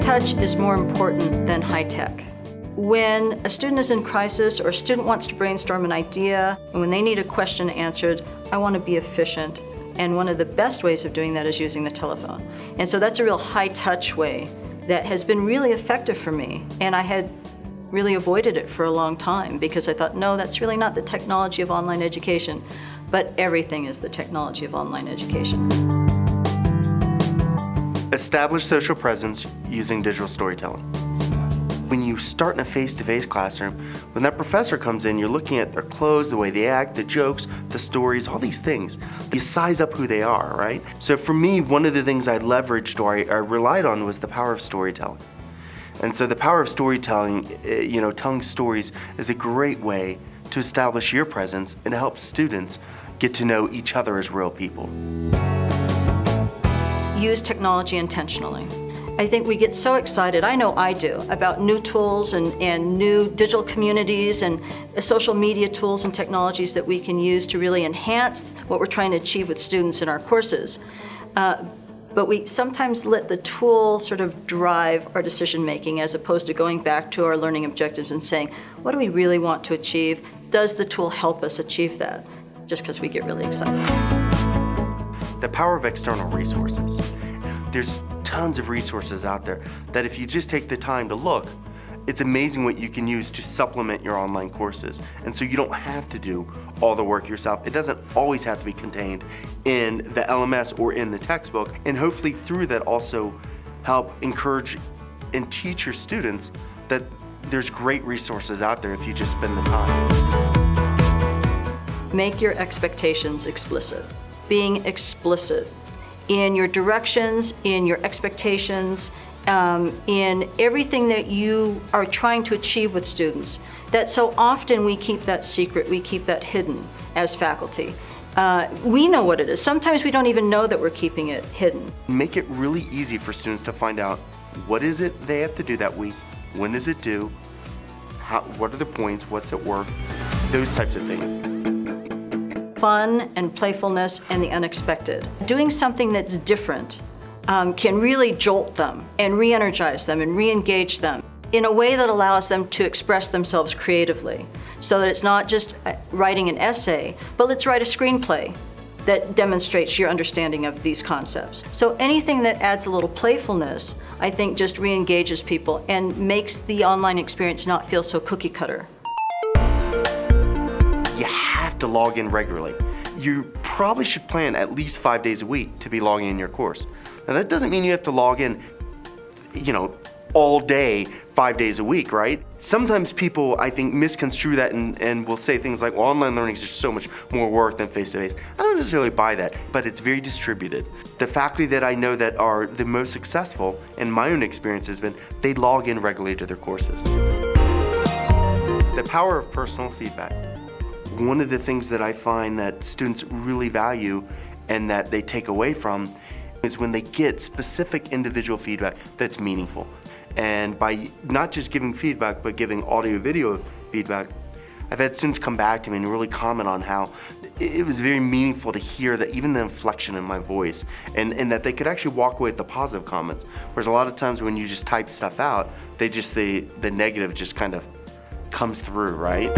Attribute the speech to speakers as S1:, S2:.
S1: touch is more important than high tech. When a student is in crisis or a student wants to brainstorm an idea, and when they need a question answered, I want to be efficient. And one of the best ways of doing that is using the telephone. And so that's a real high-touch way that has been really effective for me. And I had really avoided it for a long time because I thought, no, that's really not the technology of online education. But everything is the technology of online education.
S2: Establish social presence using digital storytelling. When you start in a face-to-face classroom, when that professor comes in, you're looking at their clothes, the way they act, the jokes, the stories, all these things. You size up who they are, right? So for me, one of the things I leveraged or I relied on was the power of storytelling. And so the power of storytelling, telling stories is a great way to establish your presence and to help students get to know each other as real people.
S1: Use technology intentionally. I think we get so excited, I know I do, about new tools and new digital communities and social media tools and technologies that we can use to really enhance what we're trying to achieve with students in our courses. But we sometimes let the tool sort of drive our decision making as opposed to going back to our learning objectives and saying, what do we really want to achieve? Does the tool help us achieve that? Just because we get really excited.
S2: The power of external resources. There's tons of resources out there that if you just take the time to look, it's amazing what you can use to supplement your online courses. And so you don't have to do all the work yourself. It doesn't always have to be contained in the LMS or in the textbook. And hopefully through that also help encourage and teach your students that there's great resources out there if you just spend the time.
S1: Make your expectations explicit. Being explicit in your directions, in your expectations, in everything that you are trying to achieve with students. That so often we keep that secret, we keep that hidden as faculty. We know what it is. Sometimes we don't even know that we're keeping it hidden.
S2: Make it really easy for students to find out what is it they have to do that week, when is it due, what are the points, what's at work, those types of things.
S1: Fun and playfulness and the unexpected. Doing something that's different can really jolt them and re-energize them and re-engage them in a way that allows them to express themselves creatively. So that it's not just writing an essay, but let's write a screenplay that demonstrates your understanding of these concepts. So anything that adds a little playfulness, I think just re-engages people and makes the online experience not feel so cookie cutter.
S2: You have to log in regularly. You probably should plan at least 5 days a week to be logging in your course. Now that doesn't mean you have to log in, all day, 5 days a week, right? Sometimes people, I think, misconstrue that and will say things like, well, online learning is just so much more work than face-to-face. I don't necessarily buy that, but it's very distributed. The faculty that I know that are the most successful, in my own experience, has been they log in regularly to their courses. The power of personal feedback. One of the things that I find that students really value and that they take away from is when they get specific individual feedback that's meaningful. And by not just giving feedback, but giving audio-video feedback, I've had students come back to me and really comment on how it was very meaningful to hear that even the inflection in my voice and that they could actually walk away with the positive comments. Whereas a lot of times when you just type stuff out, the negative just kind of comes through, right?